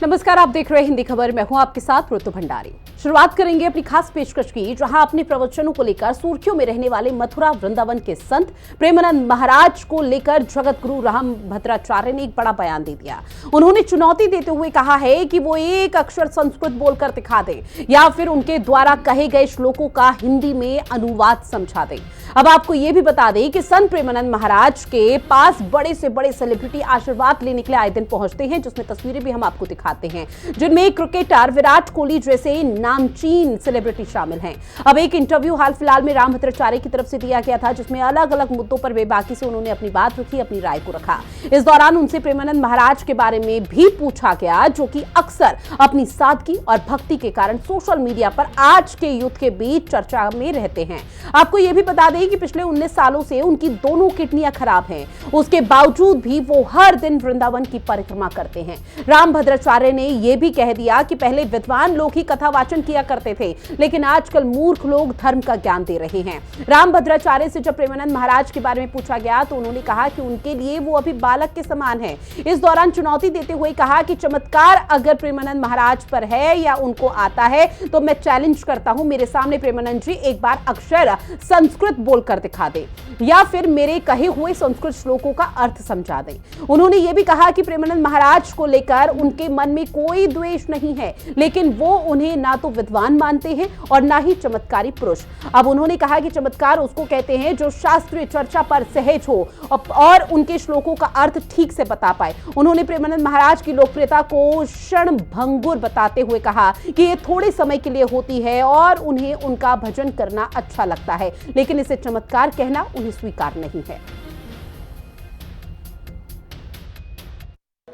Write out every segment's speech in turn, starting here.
नमस्कार, आप देख रहे हैं हिंदी खबर। मैं हूं आपके साथ ऋतु भंडारी। शुरुआत करेंगे अपनी खास पेशकश की, जहां अपने प्रवचनों को लेकर सुर्खियों में रहने वाले मथुरा वृंदावन के संत प्रेमानंद महाराज को लेकर जगत गुरु राम भद्राचार्य ने एक बड़ा बयान दे दिया। उन्होंने चुनौती देते हुए कहा है कि वो एक अक्षर संस्कृत बोलकर दिखा दे या फिर उनके द्वारा कहे गए श्लोकों का हिंदी में अनुवाद समझा दे। अब आपको यह भी बता दें कि संत प्रेमानंद महाराज के पास बड़े से बड़े सेलिब्रिटी आशीर्वाद लेने के लिए आए दिन पहुंचते हैं, जिसमें तस्वीरें भी हम आपको दिखाते हैं, जिनमें क्रिकेटर विराट कोहली जैसे नामचीन सेलिब्रिटी शामिल हैं। अब एक इंटरव्यू हाल फिलहाल में राम भद्राचार्य की तरफ से दिया गया था, जिसमें अलग अलग मुद्दों पर बेबाकी से उन्होंने अपनी बात रखी, अपनी राय को रखा। इस दौरान उनसे प्रेमानंद महाराज के बारे में भी पूछा गया, जो कि अक्सर अपनी सादगी और भक्ति के कारण सोशल मीडिया पर आज के यूथ के बीच चर्चा में रहते हैं। आपको यह भी बता दें कि पिछले 19 सालों से उनकी दोनों किडनियां खराब हैं, उसके बावजूद भी वो हर दिन वृंदावन की परिक्रमा करते हैं। राम भद्राचार्य ने यह भी कह दिया कि पहले विद्वान लोग ही कथा वाचन किया करते थे, लेकिन आजकल मूर्ख लोग धर्म का ज्ञान दे रहे हैं। राम भद्राचार्य से जब प्रेमानंद महाराज के बारे में पूछा गया तो उन्होंने कहा कि उनके लिए वो अभी बालक के समान है। इस दौरान चुनौती देते हुए कहा कि चमत्कार अगर प्रेमानंद महाराज पर है या उनको आता है तो मैं चैलेंज करता हूं, मेरे सामने प्रेमानंद जी एक बार अक्षर संस्कृत बोलकर दिखा दे या फिर मेरे कहे हुए संस्कृत श्लोकों का अर्थ समझा दें। उन्होंने यह भी कहा कि प्रेमानंद महाराज को लेकर उनके मन में कोई द्वेष नहीं है, लेकिन वो उन्हें ना तो विद्वान मानते हैं और ना ही चमत्कारी पुरुष। अब उन्होंने कहा कि चमत्कार उसको कहते हैं जो शास्त्रीय चर्चा पर सहज हो और उनके श्लोकों का अर्थ ठीक से बता पाए। उन्होंने प्रेमानंद महाराज की लोकप्रियता को क्षणभंगुर बताते हुए कहा कि ये थोड़े समय के लिए होती है और उन्हें उनका भजन करना अच्छा लगता है, लेकिन इसे चमत्कार कहना उन्हें स्वीकार नहीं है।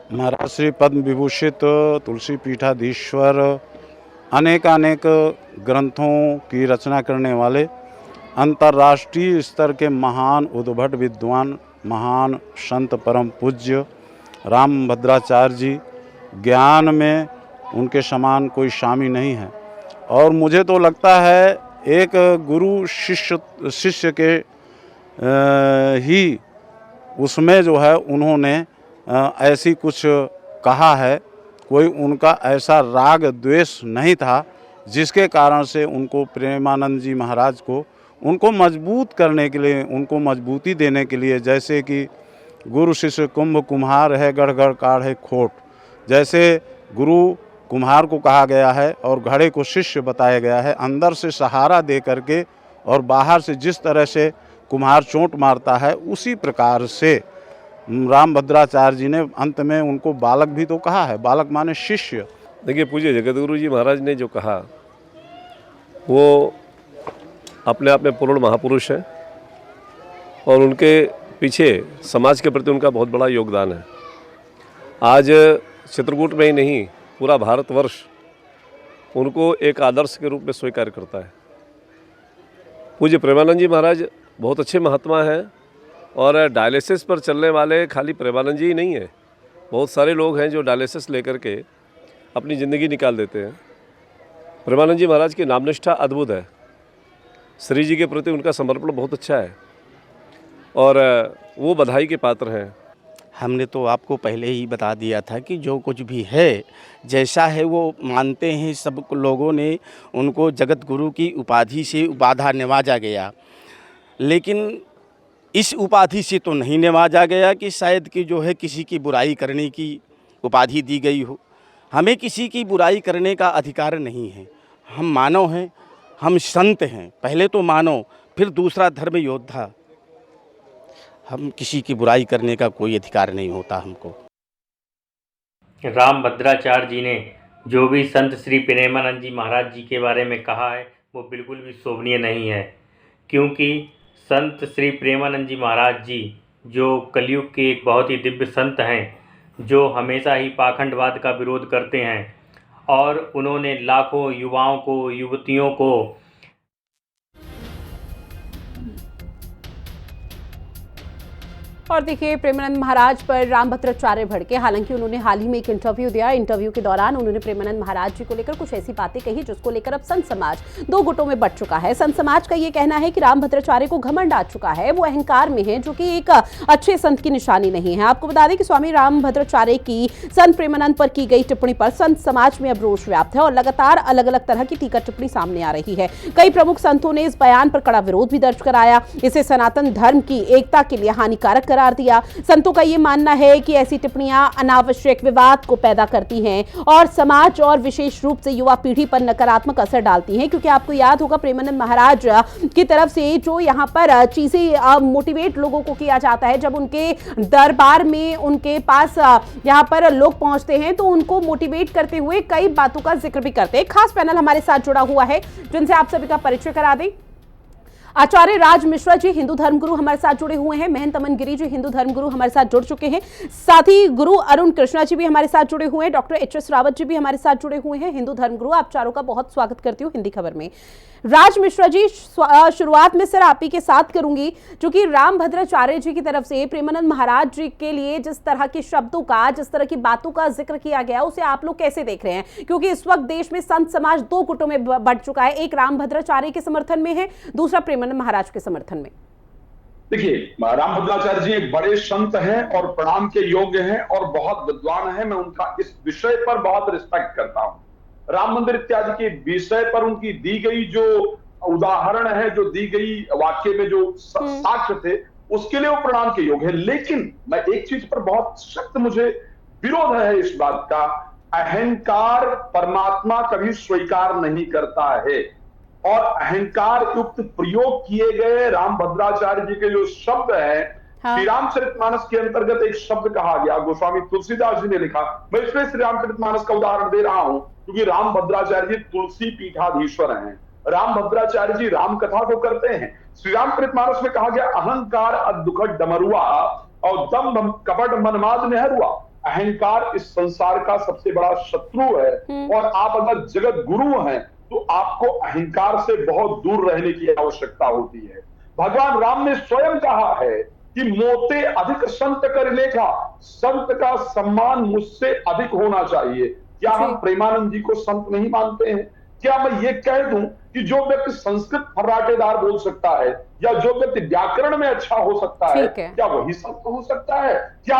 महाराज श्री पद्म विभूषित तुलसी पीठाधीश्वर अनेक ग्रंथों की रचना करने वाले अंतर्राष्ट्रीय स्तर के महान उद्भट विद्वान, महान संत परम पूज्य राम भद्राचार्य जी, ज्ञान में उनके समान कोई स्वामी नहीं है। और मुझे तो लगता है एक गुरु शिष्य के ही उसमें जो है उन्होंने ऐसी कुछ कहा है, कोई उनका ऐसा राग द्वेष नहीं था जिसके कारण से उनको प्रेमानंद जी महाराज को उनको मजबूत करने के लिए, उनको मजबूती देने के लिए, जैसे कि गुरु शिष्य कुंभ कुम्हार है, गढ़ गढ़ काढ़े खोट, जैसे गुरु कुम्हार को कहा गया है और घड़े को शिष्य बताया गया है। अंदर से सहारा दे करके और बाहर से जिस तरह से कुम्हार चोट मारता है, उसी प्रकार से राम भद्राचार्य जी ने अंत में उनको बालक भी तो कहा है। बालक माने शिष्य। देखिए, पूज्य जगतगुरु जी महाराज ने जो कहा वो अपने आप में पूर्ण महापुरुष हैं और उनके पीछे समाज के प्रति उनका बहुत बड़ा योगदान है। आज चित्रकूट में ही नहीं, पूरा भारतवर्ष उनको एक आदर्श के रूप में स्वीकार करता है। पूज्य प्रेमानंद जी महाराज बहुत अच्छे महात्मा हैं और डायलिसिस पर चलने वाले खाली प्रेमानंद जी ही नहीं है, बहुत सारे लोग हैं जो डायलिसिस लेकर के अपनी ज़िंदगी निकाल देते हैं। प्रेमानंद जी महाराज की नामनिष्ठा अद्भुत है, श्री जी के प्रति उनका समर्पण बहुत अच्छा है और वो बधाई के पात्र हैं। हमने तो आपको पहले ही बता दिया था कि जो कुछ भी है, जैसा है वो मानते हैं। सब लोगों ने उनको जगत गुरु की उपाधि से उपाधा नवाजा गया, लेकिन इस उपाधि से तो नहीं नवाजा गया कि शायद कि जो है किसी की बुराई करने की उपाधि दी गई हो। हमें किसी की बुराई करने का अधिकार नहीं है। हम मानव हैं, हम संत हैं, पहले तो मानव, फिर दूसरा धर्म योद्धा। हम किसी की बुराई करने का कोई अधिकार नहीं होता हमको। राम भद्राचार्य जी ने जो भी संत श्री प्रेमानंद जी महाराज जी के बारे में कहा है वो बिल्कुल भी शोभनीय नहीं है, क्योंकि संत श्री प्रेमानंद जी महाराज जी जो कलयुग के एक बहुत ही दिव्य संत हैं, जो हमेशा ही पाखंडवाद का विरोध करते हैं और उन्होंने लाखों युवाओं को, युवतियों को और देखिए, प्रेमानंद महाराज पर रामभद्राचार्य भड़के। हालांकि उन्होंने हाल ही में एक इंटरव्यू दिया। इंटरव्यू के दौरान उन्होंने प्रेमानंद महाराज जी को लेकर कुछ ऐसी बातें कही जिसको लेकर अब संत समाज दो गुटों में बंट चुका है। संत समाज का ये कहना है कि रामभद्राचार्य को घमंड आ चुका है, वो अहंकार में है, जो कि एक अच्छे संत की निशानी नहीं है। आपको बता दें कि स्वामी रामभद्राचार्य की संत प्रेमानंद पर की गई टिप्पणी पर संत समाज में अब रोष व्याप्त है और लगातार अलग अलग तरह की टीका टिप्पणी सामने आ रही है। कई प्रमुख संतों ने इस बयान पर कड़ा विरोध भी दर्ज कराया, इसे सनातन धर्म की एकता के लिए हानिकारक करार दिया। संतों का यह मानना है कि ऐसी टिप्पणियां अनावश्यक विवाद को पैदा करती हैं और समाज और विशेष रूप से युवा पीढ़ी पर नकारात्मक असर डालती हैं, क्योंकि आपको याद होगा प्रेमानंद महाराज की तरफ से जो यहां पर चीजें मोटिवेट लोगों को किया जाता है, जब उनके दरबार में उनके पास यहां पर लोग पहुंचते हैं तो उनको मोटिवेट करते हुए कई बातों का जिक्र भी करते हैं। खास पैनल हमारे साथ जुड़ा हुआ है जिनसे आप सभी का परिचय करा दें। आचार्य राज मिश्रा जी हिंदू धर्मगुरु हमारे साथ जुड़े हुए हैं। महंत अमन गिरी जी हिंदू धर्मगुरु हमारे साथ जुड़ चुके हैं। साथ ही गुरु अरुण कृष्णा जी भी हमारे साथ जुड़े हुए हैं। Doctor HS. रावत जी भी हमारे साथ जुड़े हुए हैं। हिंदू धर्मगुरु, आप चारों का बहुत स्वागत करती हूँ हिंदी खबर में। राज मिश्रा जी, शुरुआत में सर आप ही के साथ करूंगी, जो कि रामभद्राचार्य जी की तरफ से प्रेमानंद महाराज जी के लिए जिस तरह के शब्दों का, जिस तरह की बातों का जिक्र किया गया, उसे आप लोग कैसे देख रहे हैं? क्योंकि इस वक्त देश में संत समाज दो गुटों में बंट चुका है, एक रामभद्राचार्य के समर्थन में है, दूसरा प्रेमानंद महाराज के समर्थन में। देखिए, रामभद्राचार्य जी एक बड़े संत हैं और प्रणाम के योग्य हैं और बहुत विद्वान हैं। मैं उनका इस विषय पर बहुत रिस्पेक्ट करता हूं। राम मंदिर इत्यादि के विषय पर उनकी दी गई जो उदाहरण है, जो दी गई वाक्य में जो साक्ष्य थे, उसके लिए वो प्रणाम के योग्य है। लेकिन मैं एक चीज पर बहुत सख्त मुझे विरोध है इस बात का, अहंकार परमात्मा कभी स्वीकार नहीं करता है और अहंकार युक्त प्रयोग किए गए रामभद्राचार्य जी के जो शब्द हैं, श्री रामचरितमानस के अंतर्गत एक शब्द कहा गया, गोस्वामी तुलसीदास जी ने लिखा। मैं इसलिए श्री रामचरितमानस का उदाहरण दे रहा हूं क्योंकि रामभद्राचार्य जी तुलसी पीठाधीश्वर हैं। रामभद्राचार्य जी राम कथा को करते हैं। श्री रामचरितमानस में कहा गया, अहंकार अदुखट डमरुआ और दम्भ कपट मनमाद नेहरुआ। अहंकार इस संसार का सबसे बड़ा शत्रु है और आप अगर जगत गुरु हैं तो आपको अहंकार से बहुत दूर रहने की आवश्यकता होती है। भगवान राम ने स्वयं कहा है कि मोते अधिक संत कर लेखा, संत का सम्मान मुझसे अधिक होना चाहिए। क्या हम प्रेमानंद जी को संत नहीं मानते हैं? क्या मैं ये कह दूं कि जो व्यक्ति संस्कृत फर्राटेदार बोल सकता है या जो व्यक्ति व्याकरण में अच्छा हो सकता है, क्या वही संत हो सकता है? क्या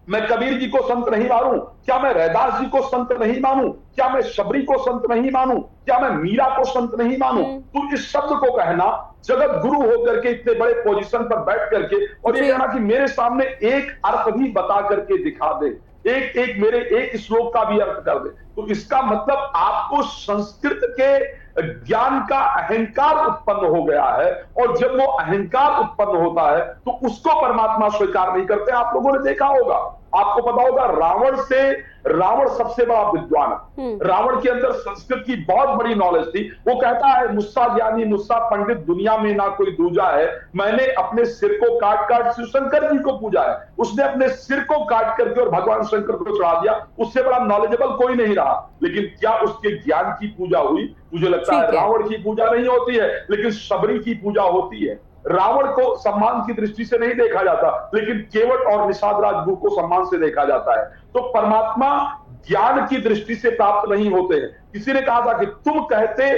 मैं कबीर जी को संत नहीं मानूं? क्या मैं रैदास जी को संत नहीं मानूं? क्या मैं शबरी को संत नहीं मानूं? क्या मैं मीरा को संत नहीं मानूं? तो इस शब्द को कहना, जगत गुरु होकर के इतने बड़े पोजीशन पर बैठ करके और ये कहना कि मेरे सामने एक अर्थ भी बता करके दिखा दे, एक मेरे एक श्लोक का भी अर्थ कर दे, तो इसका मतलब आपको संस्कृत के ज्ञान का अहंकार उत्पन्न हो गया है और जब वो अहंकार उत्पन्न होता है तो उसको परमात्मा स्वीकार नहीं करते। आप लोगों ने देखा होगा, आपको पता होगा, रावण सबसे बड़ा विद्वान है। रावण के अंदर संस्कृत की बहुत बड़ी नॉलेज थी। वो कहता है, मुस्सा ज्ञानी मुस्सा पंडित दुनिया में ना कोई दूजा है, मैंने अपने सिर को काट काट शिव शंकर जी को पूजा है। उसने अपने सिर को काट करके और भगवान शंकर को चढ़ा दिया, उससे बड़ा नॉलेजेबल कोई नहीं रहा। लेकिन क्या उसके ज्ञान की पूजा हुई? मुझे लगता है रावण की पूजा नहीं होती है, लेकिन शबरी की पूजा होती है। रावण को सम्मान की दृष्टि से नहीं देखा जाता, लेकिन केवट और निषाद राजगुरु को सम्मान से देखा जाता है। तो परमात्मा ज्ञान की दृष्टि से प्राप्त नहीं होते हैं। किसी ने कहा था कि तुम कहते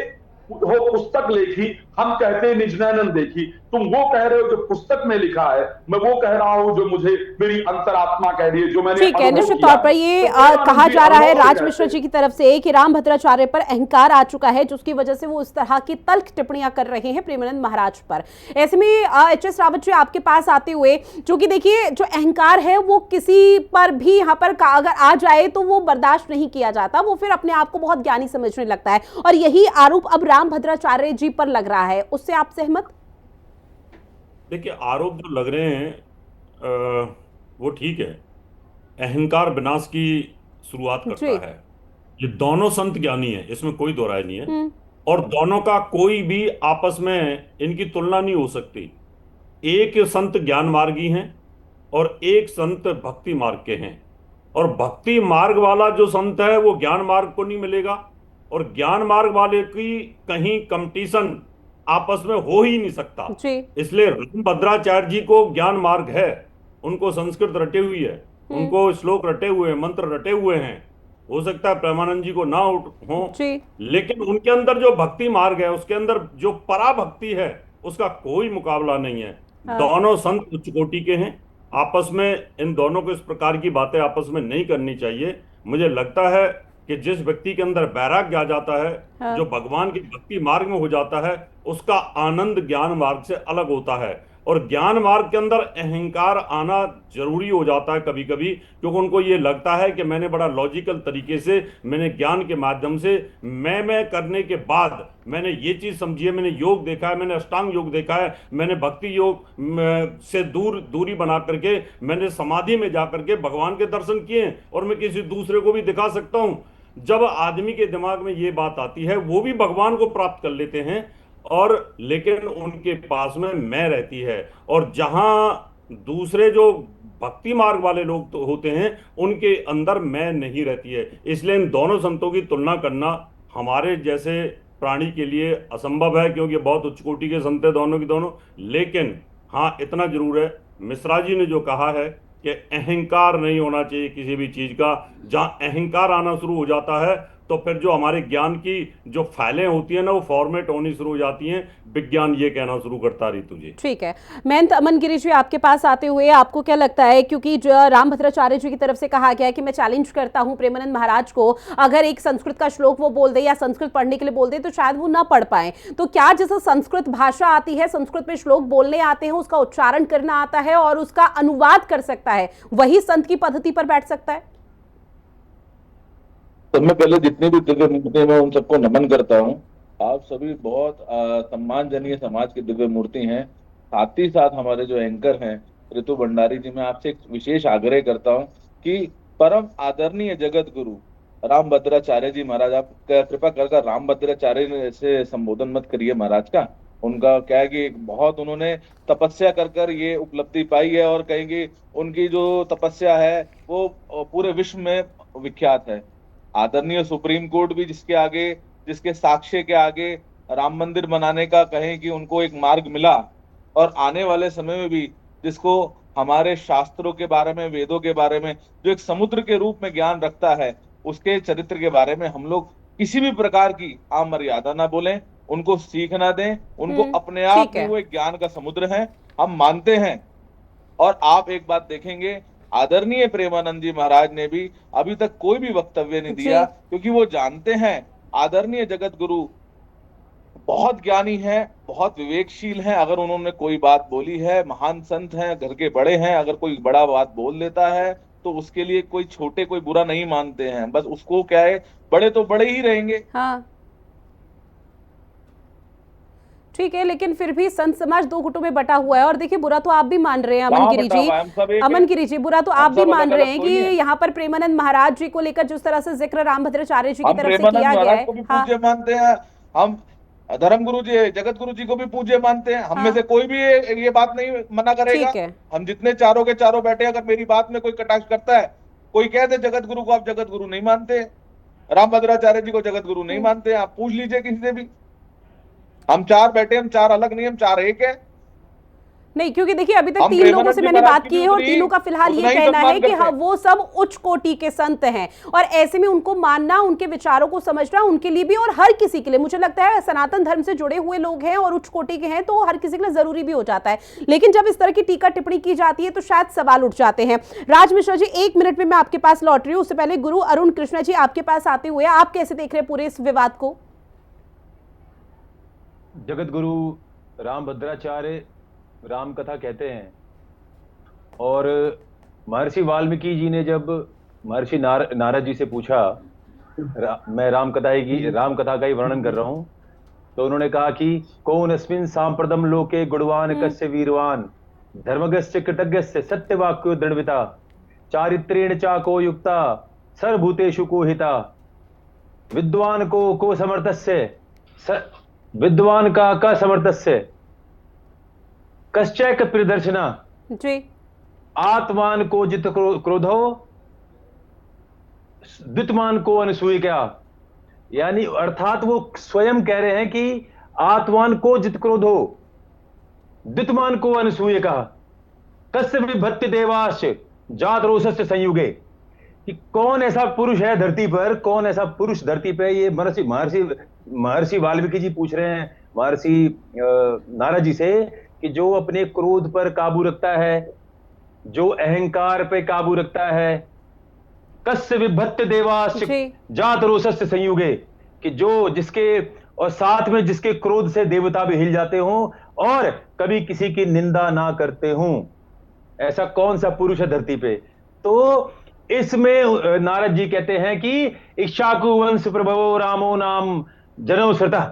हो पुस्तक लिखी, हम कहते निज नैनन देखी। तुम वो कह रहे हो जो पुस्तक में लिखा है, मैं वो कह रहा हूं जो मुझे मेरी अंतरात्मा कह रही है, जो मैंने ठीक है। निश्चित तौर पर ये कहा जा रहा है राज मिश्रा जी की तरफ से कि रामभद्राचार्य पर अहंकार आ चुका है, जिसकी वजह से वो इस तरह की तल्ख टिप्पणियां कर रहे हैं प्रेमानंद महाराज पर। ऐसे में एच.एस. रावत जी आपके पास आते हुए, जो कि देखिए जो अहंकार है वो किसी पर भी यहाँ पर अगर आ जाए तो वो बर्दाश्त नहीं किया जाता, वो फिर अपने आप को बहुत ज्ञानी समझने लगता है और यही आरोप अब रामभद्राचार्य जी पर लग रहा है। उससे आप सहमत? देखिए, आरोप जो लग रहे हैं वो ठीक है। अहंकार विनाश की शुरुआत करता है। ये दोनों संत ज्ञानी हैं, इसमें कोई दो राय नहीं है और दोनों का कोई भी आपस में इनकी तुलना नहीं हो सकती। एक संत ज्ञान मार्गी हैं और एक संत भक्ति मार्ग के हैं और भक्ति मार्ग वाला जो संत है वो ज्ञान मार्ग को नहीं मिलेगा और ज्ञान मार्ग वाले की कहीं कंपटीशन आपस में हो ही नहीं सकता। इसलिए रामभद्राचार्य जी को ज्ञान मार्ग है उनको संस्कृत रटे हुई है, उनको श्लोक रटे हुए हैं, मंत्र रटे हुए हैं। हो सकता है प्रेमानंद जी को ना हो, जी लेकिन उनके अंदर जो भक्ति मार्ग है, उसके अंदर जो पराभक्ति है, उसका कोई मुकाबला नहीं है। दोनों संत उच्च कोटि के हैं। आपस में इन दोनों को इस प्रकार की बातें आपस में नहीं करनी चाहिए। मुझे लगता है कि जिस व्यक्ति के अंदर वैराग्य आ जाता है, जो भगवान की भक्ति मार्ग में हो जाता है, उसका आनंद ज्ञान मार्ग से अलग होता है। और ज्ञान मार्ग के अंदर अहंकार आना जरूरी हो जाता है कभी कभी, क्योंकि उनको ये लगता है कि मैंने बड़ा लॉजिकल तरीके से, मैंने ज्ञान के माध्यम से मैं करने के बाद मैंने ये चीज समझी है, मैंने योग देखा है, मैंने अष्टांग योग देखा है, मैंने भक्ति योग से दूरी बना करके मैंने समाधि में जा करके भगवान के दर्शन किए, और मैं किसी दूसरे को भी दिखा सकता हूं। जब आदमी के दिमाग में ये बात आती है, वो भी भगवान को प्राप्त कर लेते हैं, और लेकिन उनके पास में मैं रहती है। और जहां दूसरे जो भक्ति मार्ग वाले लोग तो होते हैं, उनके अंदर मैं नहीं रहती है। इसलिए इन दोनों संतों की तुलना करना हमारे जैसे प्राणी के लिए असंभव है, क्योंकि बहुत उच्च कोटि के संत हैं दोनों की दोनों। लेकिन हाँ, इतना जरूर है, मिश्रा जी ने जो कहा है कि अहंकार नहीं होना चाहिए किसी भी चीज का। जहां अहंकार आना शुरू हो जाता है, तो फिर जो हमारे ज्ञान की जो फाइलें होती है ना, वो फॉर्मेट होनी शुरू हो जाती हैं। विज्ञान ये कहना शुरू करता रही तुझे। ठीक है, महंत अमन गिरी जी, आपके पास आते हुए आपको क्या लगता है, क्योंकि रामभद्राचार्य जी की तरफ से कहा गया है कि मैं चैलेंज करता हूं प्रेमानंद महाराज को, अगर एक संस्कृत का श्लोक वो बोल दे या संस्कृत पढ़ने के लिए बोल दे तो शायद वो ना पढ़ पाए, तो क्या जैसे संस्कृत भाषा आती है, संस्कृत में श्लोक बोलने आते हैं, उसका उच्चारण करना आता है और उसका अनुवाद कर सकता है, वही संत की पद्धति पर बैठ सकता है? तो मैं पहले जितने भी दिव्य मूर्ति हैं उन सबको नमन करता हूँ। आप सभी बहुत सम्मानजनीय समाज की दिव्य मूर्ति हैं। साथ ही साथ हमारे जो एंकर हैं ऋतु भंडारी जी, मैं आपसे एक विशेष आग्रह करता हूँ कि परम आदरणीय जगत गुरु रामभद्राचार्य जी महाराज, आप कृपा कर रामभद्राचार्य से संबोधन मत करिए महाराज का। उनका क्या है कि बहुत उन्होंने तपस्या कर ये उपलब्धि पाई है, और कहेंगे उनकी जो तपस्या है वो पूरे विश्व में विख्यात है। आदरणीय सुप्रीम कोर्ट भी जिसके साक्ष्य के आगे राम मंदिर बनाने का कहें कि उनको एक मार्ग मिला, और आने वाले समय में भी जिसको हमारे शास्त्रों के बारे में, वेदों के बारे में, जो एक समुद्र के रूप में ज्ञान रखता है, उसके चरित्र के बारे में हम लोग किसी भी प्रकार की अमर्यादा ना बोलें, उनको सीख ना दें। उनको अपने आप में वो एक ज्ञान का समुद्र है, हम मानते हैं। और आप एक बात देखेंगे, आदरणीय प्रेमानंद जी महाराज ने भी अभी तक कोई भी वक्तव्य नहीं दिया, क्योंकि वो जानते हैं आदरणीय जगत गुरु बहुत ज्ञानी हैं, बहुत विवेकशील हैं। अगर उन्होंने कोई बात बोली है, महान संत हैं, घर के बड़े हैं, अगर कोई बड़ा बात बोल देता है तो उसके लिए कोई छोटे कोई बुरा नहीं मानते हैं। बस उसको क्या है, बड़े तो बड़े ही रहेंगे। हाँ ठीक है, लेकिन फिर भी संत समाज दो गुटों में बटा हुआ है। और देखिए, बुरा तो आप भी मान रहे हैं अमन गिरी जी, अमन गिरी जी, बुरा तो आप भी मान रहे हैं कि यहाँ पर प्रेमानंद महाराज जी को लेकर जिस तरह से जिक्र रामभद्राचार्य जी की तरफ से किया गया है, पूज्य मानते हैं हम, धर्म गुरु जी, जगत गुरु जी को भी पूज्य मानते हैं। हम में से कोई भी ये बात नहीं मना करेगा। हम जितने चारों के चारों बैठे, अगर मेरी बात में कोई कटाक्ष करता है, कोई कह दे जगत गुरु को आप जगत गुरु नहीं मानते, रामभद्राचार्य जी को जगत गुरु नहीं मानते, आप पूछ लीजिए किसी से भी। हम चार बैठे, हम चार अलग नहीं, हम चार एक है। नहीं, क्योंकि देखिए अभी तक तीन लोगों से मैंने बात की है और तीनों का फिलहाल ये कहना है कि हाँ, वो सब उच्च कोटि के संत हैं, और ऐसे में उनको मानना, उनके विचारों को समझना उनके लिए भी और हर किसी के लिए, मुझे लगता है सनातन धर्म से जुड़े हुए लोग हैं और उच्च कोटि के हैं तो हर किसी के लिए जरूरी भी हो जाता है। लेकिन जब इस तरह की टीका टिप्पणी की जाती है तो शायद सवाल उठ जाते हैं। राज मिश्रा जी, 1 मिनट में मैं आपके पास लौट रही हूँ, उससे पहले गुरु अरुण कृष्णा जी आपके पास आते हुए आप कैसे देख रहे हैं पूरे इस विवाद को? जगत गुरु रामभद्राचार्य राम कथा कहते हैं, और महर्षि वाल्मीकि जी ने जब महर्षि नारद जी से पूछा, मैं राम कथा का ही वर्णन कर रहा हूं, तो उन्होंने कहा कि कौन अस्मिन् सांप्रदम लोके गुणवान कस्य वीरवान धर्मगस्य कृतज्ञस्य सत्यवाक्यो दृढ़विता चारित्रेण चाको युक्ता सर्वभूतेषु को हिता विद्वान को समर्थस्य विद्वान का समर्थस्य कश्चैक प्रियदर्शना जी आत्मान को जित क्रोधो द्वितमान को अनसूय क्या। यानी अर्थात वो स्वयं कह रहे हैं कि आत्मान को जित क्रोधो द्वितमान को अनसूय कहा कस्य विभत्ति देवाश्च जात रोषस्य संयुगे, कि कौन ऐसा पुरुष है धरती पर, कौन ऐसा पुरुष धरती पे, ये महर्षि महर्षि महर्षि वाल्मीकि जी पूछ रहे हैं महर्षि नारद जी से, कि जो अपने क्रोध पर काबू रखता है, जो अहंकार पे काबू रखता है, कस्य विभत्ति देवाश्च जात रोषस्य संयुगे, कि जो जिसके और साथ में जिसके क्रोध से देवता भी हिल जाते हों और कभी किसी की निंदा ना करते हों, ऐसा कौन सा पुरुष है धरती पे। तो इसमें नारद जी कहते हैं कि इक्ष्वाकु वंश प्रभवो रामो नाम जनौ श्रुतः,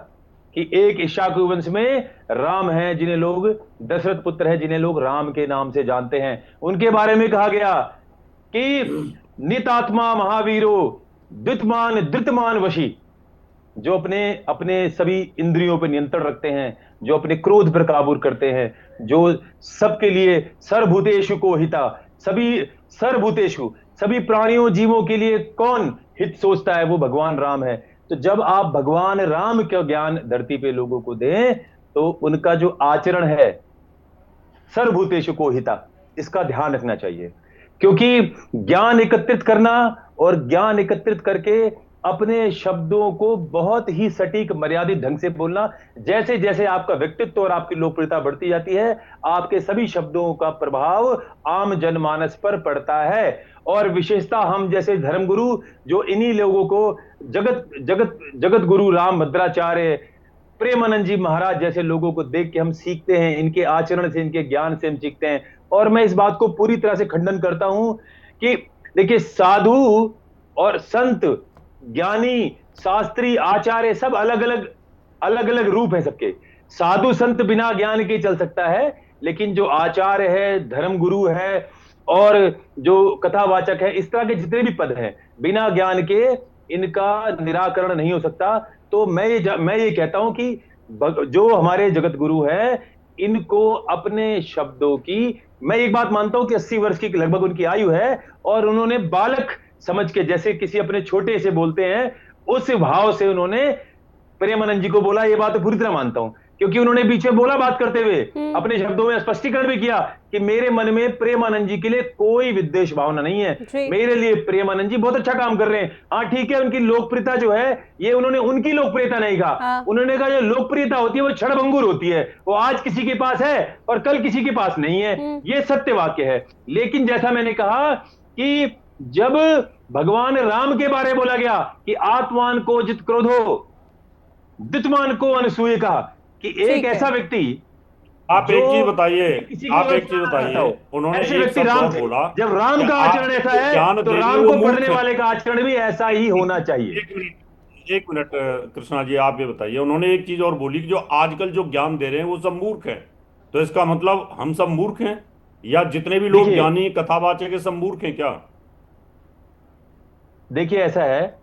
कि एक इक्ष्वाकु वंश में राम है जिन्हें लोग दशरथ पुत्र है, जिन्हें लोग राम के नाम से जानते हैं। उनके बारे में कहा गया कि नितात्मा महावीरो द्वितमान धृतमान वशी, जो अपने अपने सभी इंद्रियों पर नियंत्रण रखते हैं, जो अपने क्रोध पर काबू करते हैं, जो सबके लिए सर्वभूतेषु को हिता, सभी सर्वभूतेषु सभी प्राणियों जीवों के लिए कौन हित सोचता है, वो भगवान राम है। तो जब आप भगवान राम का ज्ञान धरती पे लोगों को दें तो उनका जो आचरण है सर्वभूतेषु को हिता, इसका ध्यान रखना चाहिए। क्योंकि ज्ञान एकत्रित करना और ज्ञान एकत्रित करके अपने शब्दों को बहुत ही सटीक मर्यादित ढंग से बोलना, जैसे जैसे आपका व्यक्तित्व और आपकी लोकप्रियता बढ़ती जाती है, आपके सभी शब्दों का प्रभाव आम जनमानस पर पड़ता है। और विशेषता हम जैसे धर्मगुरु, जो इन्हीं लोगों को जगत गुरु राम भद्राचार्य, प्रेमानंद जी महाराज जैसे लोगों को देख के हम सीखते हैं, इनके आचरण से, इनके ज्ञान से हम सीखते हैं। और मैं इस बात को पूरी तरह से खंडन करता हूं कि देखिए, साधु और संत, ज्ञानी, शास्त्री, आचार्य सब अलग अलग रूप है सबके। साधु संत बिना ज्ञान के चल सकता है, लेकिन जो आचार्य है, धर्मगुरु है और जो कथावाचक है, इस तरह के जितने भी पद हैं, बिना ज्ञान के इनका निराकरण नहीं हो सकता। तो मैं ये कहता हूं कि जो हमारे जगत गुरु हैं, इनको अपने शब्दों की, मैं एक बात मानता हूं कि 80 वर्ष की लगभग उनकी आयु है और उन्होंने बालक समझ के, जैसे किसी अपने छोटे से बोलते हैं, उस भाव से उन्होंने प्रेमानंद जी को बोला। ये बात पूरी तरह मानता हूं, क्योंकि उन्होंने बीच में बोला बात करते हुए, अपने शब्दों में स्पष्टीकरण भी किया कि मेरे मन में प्रेमानंद जी के लिए कोई विद्वेष भावना नहीं है, मेरे लिए प्रेमानंद जी बहुत अच्छा काम कर रहे हैं। हाँ ठीक है, उनकी लोकप्रियता जो है, ये उन्होंने उनकी लोकप्रियता नहीं कहा, उन्होंने कहा जो लोकप्रियता होती है वो क्षणभंगुर होती है, वो आज किसी के पास है और कल किसी के पास नहीं है, ये सत्य वाक्य है। लेकिन जैसा मैंने कहा कि जब भगवान राम के बारे में बोला गया कि आत्मान को जित क्रोधो द्वितमान को अनसूय, कहा कि एक ऐसा व्यक्ति, आप एक चीज बताइए, उन्होंने ऐसे एक व्यक्ति शब्द राम और थे। बोला, जब राम का आचरण ऐसा है तो राम को पढ़ने वाले का आचरण भी ऐसा ही होना चाहिए। एक मिनट कृष्णा जी, आप ये बताइए, उन्होंने एक चीज और बोली कि जो आजकल जो ज्ञान दे रहे हैं वो सब मूर्ख हैं। तो इसका मतलब हम सब मूर्ख हैं, या जितने भी लोग ज्ञानी कथावाचक है सब मूर्ख हैं क्या? देखिए, ऐसा है,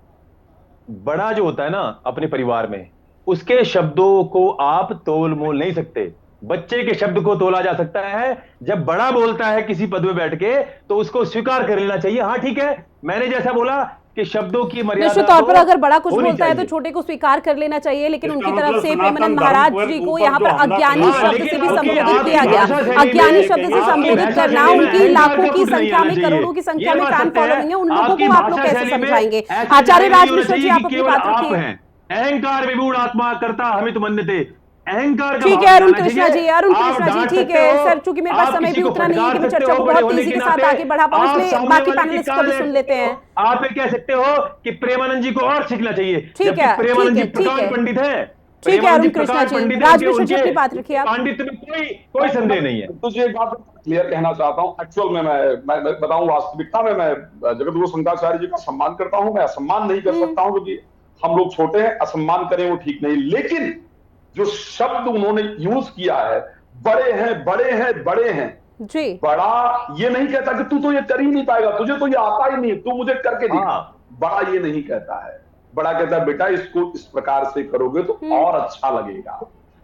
बड़ा जो होता है ना अपने परिवार में, उसके शब्दों को आप तोल मोल नहीं सकते। बच्चे के शब्द को तोला जा सकता है, जब बड़ा बोलता है किसी पद में बैठ के तो उसको स्वीकार कर लेना चाहिए। हाँ ठीक है, मैंने जैसा बोला कि शब्दों की मर्यादा, निश्चित तौर पर अगर बड़ा कुछ बोलता है तो छोटे को स्वीकार कर लेना चाहिए, लेकिन उनकी तरफ से प्रेमानंद महाराज जी को यहाँ पर अज्ञानी शब्द से भी संबोधित किया गया। अज्ञानी शब्द से संबोधित करना, उनकी लाखों की संख्या में, करोड़ों की संख्या में फैन फॉलोइंग है, उन लोगों को आप लोग कैसे समझाएंगे? आचार्य राज मिश्र जी, आप अपनी बात रखिए। अहंकार विमूढ़ आत्मा करता हमित मन्यते, अहंकार का, ठीक है अरुण कृष्णा जी, ठीक है सर, चूंकि मेरे पास समय भी उतना नहीं है कि मैं चर्चा को बहुत तेजी के साथ आगे बढ़ा पाऊं, इसलिए बाकी पैनलिस्ट को भी सुन लेते हैं। आप ये कह सकते हो कि प्रेमानंद जी को और सीखना चाहिए, ठीक है, प्रेमानंद जी प्रकांड पंडित है। ठीक है अरुण कृष्णा जी, राज मिश्र जी अपनी बात रखिए आप। पांडित में कोई संदेह नहीं है। तुझे एक बात क्लियर कहना चाहता हूँ, एक्चुअल में मैं बताऊं, वास्तविकता में मैं जगत गुरु शंकराचार्य जी का सम्मान करता हूं। मैं असम्मान नहीं कर सकता हूं, क्योंकि हम लोग छोटे हैं, असम्मान करें वो ठीक नहीं। लेकिन जो शब्द उन्होंने यूज किया है, बड़े हैं बड़े हैं बड़े हैं जी, बड़ा ये नहीं कहता कि तू तो ये कर ही नहीं पाएगा, तुझे तो ये आता ही नहीं, तू मुझे करके दिखा। बड़ा ये नहीं कहता है, बड़ा कहता है बेटा इसको इस प्रकार से करोगे तो और अच्छा लगेगा।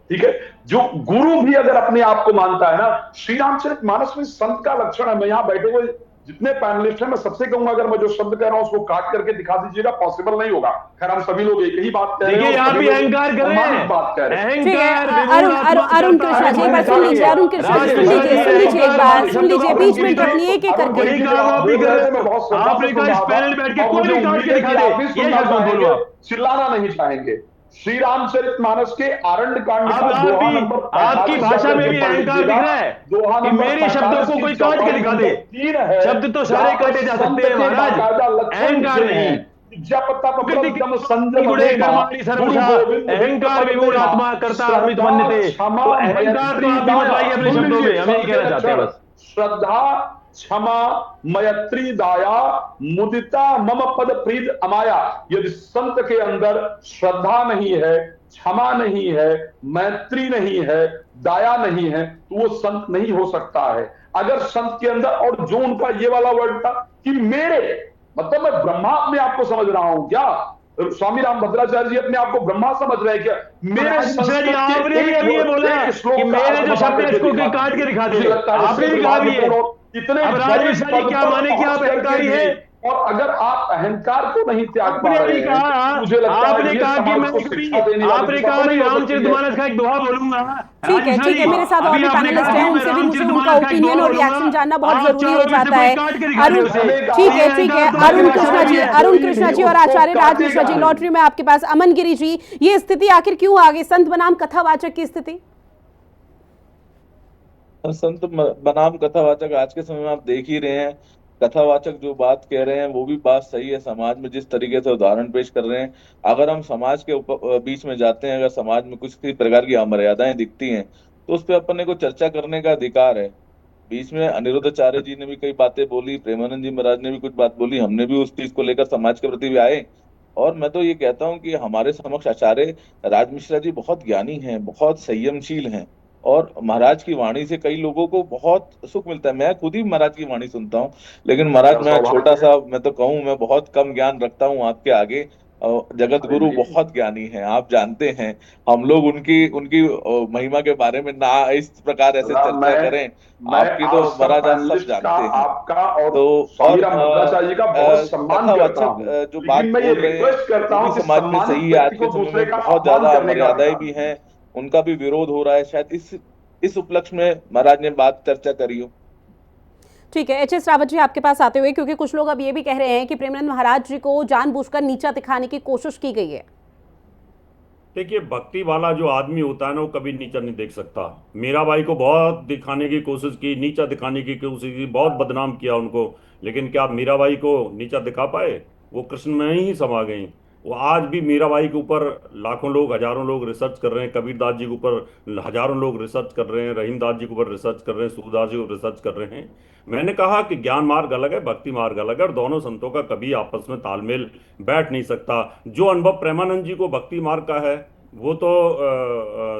ठीक है, जो गुरु भी अगर अपने आप को मानता है ना, श्री रामचरितमानस में संत का लक्षण है। मैं यहां बैठे हुए जितने पैनलिस्ट हैं, मैं सबसे कहूंगा अगर मैं जो शब्द कह रहा हूं उसको काट करके दिखा दीजिएगा, पॉसिबल नहीं होगा। खैर हम सभी लोग एक ही बात कह रहे हैं, देखिए आप भी अहंकार कर रहे हैं, बात कह रहे हैं। ठीक है, अहंकार अरुण कृष्णा जी एक बार सुन लीजिए, अरुण कृष्णा जी सुन लीजिए एक बार सुन लीजिए, बीच में इंटरप्ट नहीं एक एक करके। आपने कहा इस पैनल बैठ के कोई भी काट के दिखा दे, ये शब्द मत बोलो आप। चिल्लाना नहीं चाहेंगे। श्री रामचरितमानस के आरण्य कांड का अब दोहा नंबर आपकी भाषा में भी अहंकार दिख रहा है दोहा कि नंबर मेरे शब्दों को कोई काट के दिखा दे। 3 है, शब्द तो सारे काटे जा सकते हैं महाराज, अहंकार नहीं। जप तप प्रदम संजम गुणे कर्माणि सर्वशः अहंकार विमूढ़ आत्मा कर्ता अमृत मन्यते। तो अहंकार तो आप भी बताइए अपने शब्दों में, हम यही कहना चाहते हैं बस। श्रद्धा क्षमा मैत्री दाया मुदिता मम पद प्रीत अमाया। यदि संत के अंदर श्रद्धा नहीं है, क्षमा नहीं है, मैत्री नहीं है, दाया नहीं है, तो वो संत नहीं हो सकता है। अगर संत के अंदर, और जो उनका ये वाला वर्ड था कि मेरे, मतलब मैं ब्रह्मा अपने आप को समझ रहा हूं क्या? स्वामी रामभद्राचार्य जी अपने आप को ब्रह्मा समझ रहे हैं क्या? मेरे आपने भी अभी ये बोला कि मेरे जो शब्द है इसको कोई काट के दिखा दे, आपने भी कहा भी है। इतने अब राजमिश्रा जी क्या माने कि आप अहंकारी हैं? और अगर आप अहंकार को नहीं त्याग पा आपने रहे भी कहा, हैं, मुझे लगता है आपने कहा कि मैं आपने कहा कि रामचरितमानस का एक दोहा बोलूंगा। ठीक है, मेरे साथ और भी पैनलिस्ट हैं, उनसे भी मुझे उनका ओपिनियन और रिएक्शन जानना बहुत जरूरी हो जाता है। अरुण, ठीक है, अरुण कृष्णा जी और आचार्य राज मिश्रा जी, लॉटरी में आपके पास। अमन गिरी जी, ये स्थिति आखिर क्यों आ गई, संत बनाम कथावाचक की स्थिति? संत बनाम कथावाचक आज के समय में आप देख ही रहे हैं। कथावाचक जो बात कह रहे हैं वो भी बात सही है। समाज में जिस तरीके से उदाहरण पेश कर रहे हैं, अगर हम समाज के बीच में जाते हैं, अगर समाज में कुछ किसी प्रकार की अमर्यादाएं दिखती हैं तो उस पर अपने को चर्चा करने का अधिकार है। बीच में अनिरुद्धाचार्य जी ने भी कई बातें बोली, प्रेमानंद जी महाराज ने भी कुछ बात बोली, हमने भी उस चीज को लेकर समाज के प्रति भी आए। और मैं तो ये कहता हूँ कि हमारे समक्ष आचार्य राज मिश्रा जी बहुत ज्ञानी हैं, बहुत संयमशील हैं, और महाराज की वाणी से कई लोगों को बहुत सुख मिलता है। मैं खुद ही महाराज की वाणी सुनता हूँ, लेकिन महाराज मैं छोटा सा, मैं तो कहूँ मैं बहुत कम ज्ञान रखता हूँ आपके आगे। जगत गुरु बहुत ज्ञानी हैं, आप जानते हैं। हम लोग उनकी उनकी महिमा के बारे में ना इस प्रकार ऐसे चर्चा करें, आपकी तो महाराज आप सब जानते हैं। आपका और तो स्वामी रामभद्राचार्य जी का बहुत सम्मान करता हूं, जो बात बोल रहे हैं वो भी समाज में सही है। आज के समय में बहुत ज्यादा मर्यादाएं भी हैं, उनका भी विरोध हो रहा है। शायद इस उपलक्ष्य में महाराज ने बात चर्चा करी हो। ठीक है, एच.एस. रावत जी आपके पास आते हुए, क्योंकि कुछ लोग अब ये भी कह रहे हैं कि प्रेमानंद महाराज जी को जानबूझकर नीचा दिखाने की कोशिश की गई है। देखिए, भक्ति वाला जो आदमी होता है ना, वो कभी नीचा नहीं देख सकता। मीराबाई को बहुत दिखाने की कोशिश की, नीचा दिखाने की कोशिश की, बहुत बदनाम किया उनको, लेकिन क्या मीराबाई को नीचा दिखा पाए? वो कृष्ण में ही समा गई। वो आज भी मीराबाई के ऊपर लाखों लोग, हजारों लोग रिसर्च कर रहे हैं, कबीरदास जी के ऊपर हजारों लोग रिसर्च कर रहे हैं, रहीमदास जी के ऊपर रिसर्च कर रहे हैं, सूरदास जी को रिसर्च कर रहे हैं। मैंने कहा कि ज्ञान मार्ग अलग है, भक्ति मार्ग अलग है, और दोनों संतों का कभी आपस में तालमेल बैठ नहीं सकता। जो अनुभव प्रेमानंद जी को भक्ति मार्ग का है वो तो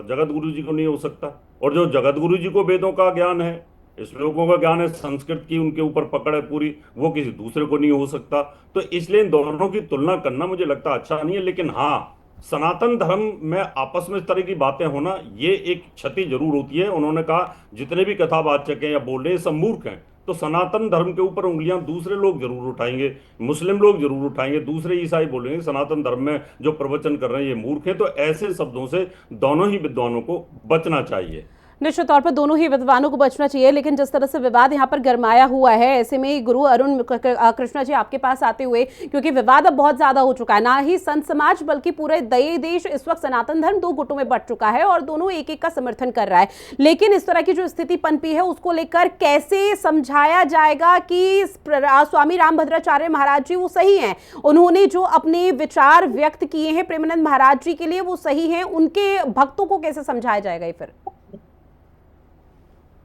जगत गुरु जी को नहीं हो सकता, और जो जगत गुरु जी को वेदों का ज्ञान है, श्लोकों का ज्ञान है, संस्कृत की उनके ऊपर पकड़ है पूरी, वो किसी दूसरे को नहीं हो सकता। तो इसलिए इन दोनों की तुलना करना मुझे लगता अच्छा नहीं है। लेकिन हाँ, सनातन धर्म में आपस में इस तरह की बातें होना, ये एक क्षति जरूर होती है। उन्होंने कहा जितने भी कथावाचक हैं या बोल रहे हैं सब मूर्ख हैं, तो सनातन धर्म के ऊपर उंगलियां दूसरे लोग जरूर उठाएंगे, मुस्लिम लोग जरूर उठाएंगे, दूसरे ईसाई बोलेंगे सनातन धर्म में जो प्रवचन कर रहे हैं ये मूर्ख हैं। तो ऐसे शब्दों से दोनों ही विद्वानों को बचना चाहिए। निश्चित तौर पर दोनों ही विद्वानों को बचना चाहिए, लेकिन जिस तरह से विवाद यहाँ पर गरमाया हुआ है, ऐसे में गुरु अरुण कृष्णा जी आपके पास आते हुए, क्योंकि विवाद अब बहुत ज्यादा हो चुका है, ना ही संत समाज बल्कि पूरे देश इस वक्त सनातन धर्म दो गुटों में बंट चुका है और दोनों एक एक का समर्थन कर रहा है। लेकिन इस तरह की जो स्थिति पनपी है उसको लेकर कैसे समझाया जाएगा कि स्वामी रामभद्राचार्य महाराज जी वो सही हैं, उन्होंने जो अपने विचार व्यक्त किए हैं प्रेमानंद महाराज जी के लिए वो सही हैं, उनके भक्तों को कैसे समझाया जाएगा ये? फिर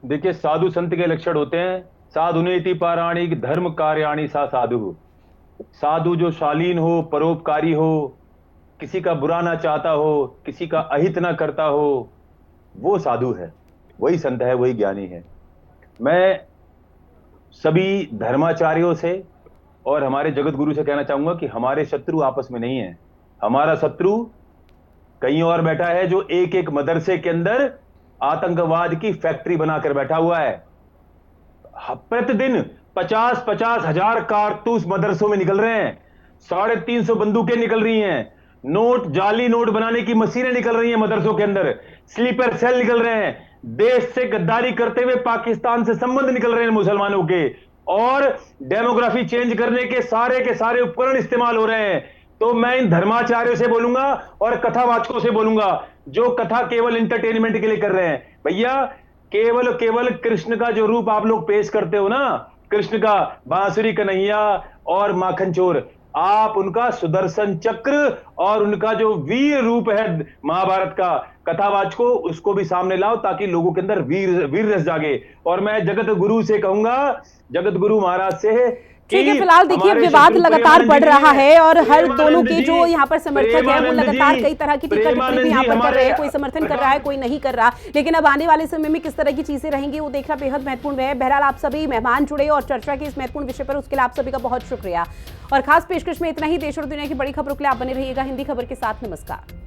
देखिए, साधु संत के लक्षण होते हैं, साधुनेति पाराणी धर्म कार्याणी सा साधु। साधु जो शालीन हो, परोपकारी हो, किसी का बुरा ना चाहता हो, किसी का अहित ना करता हो, वो साधु है, वही संत है, वही ज्ञानी है। मैं सभी धर्माचार्यों से और हमारे जगत गुरु से कहना चाहूंगा कि हमारे शत्रु आपस में नहीं है। हमारा शत्रु कहीं और बैठा है, जो एक एक मदरसे के अंदर आतंकवाद की फैक्ट्री बनाकर बैठा हुआ है। प्रतिदिन 50-50 हजार कारतूस मदरसों में निकल रहे हैं, 350 बंदूकें निकल रही हैं, नोट जाली नोट बनाने की मशीनें निकल रही हैं मदरसों के अंदर, स्लीपर सेल निकल रहे हैं, देश से गद्दारी करते हुए पाकिस्तान से संबंध निकल रहे हैं मुसलमानों के, और डेमोग्राफी चेंज करने के सारे उपकरण इस्तेमाल हो रहे हैं। तो मैं इन धर्माचार्यों से बोलूंगा और कथावाचकों से बोलूंगा जो कथा केवल एंटरटेनमेंट के लिए कर रहे हैं, भैया केवल कृष्ण का जो रूप आप लोग पेश करते हो ना, कृष्ण का बांसुरी कन्हैया और माखन चोर, आप उनका सुदर्शन चक्र और उनका जो वीर रूप है महाभारत का, कथावाचकों उसको भी सामने लाओ ताकि लोगों के अंदर वीर रस जागे। और मैं जगत गुरु से कहूंगा, जगत गुरु महाराज से, ठीक है, फिलहाल देखिए विवाद लगातार बढ़ रहा है और हर दोनों के जो यहाँ पर समर्थक हैं वो लगातार कई तरह की टिप्पणी भी यहाँ पर कर रहे हैं, कोई समर्थन कर रहा है, कोई नहीं कर रहा। लेकिन अब आने वाले समय में किस तरह की चीजें रहेंगी वो देखना बेहद महत्वपूर्ण है। बहरहाल आप सभी मेहमान जुड़े और चर्चा की इस महत्वपूर्ण विषय पर, उसके लिए आप सभी का बहुत शुक्रिया। और खास पेशकश में इतना ही। देश और दुनिया की बड़ी खबरों के लिए आप बने रहिएगा हिंदी खबर के साथ। नमस्कार।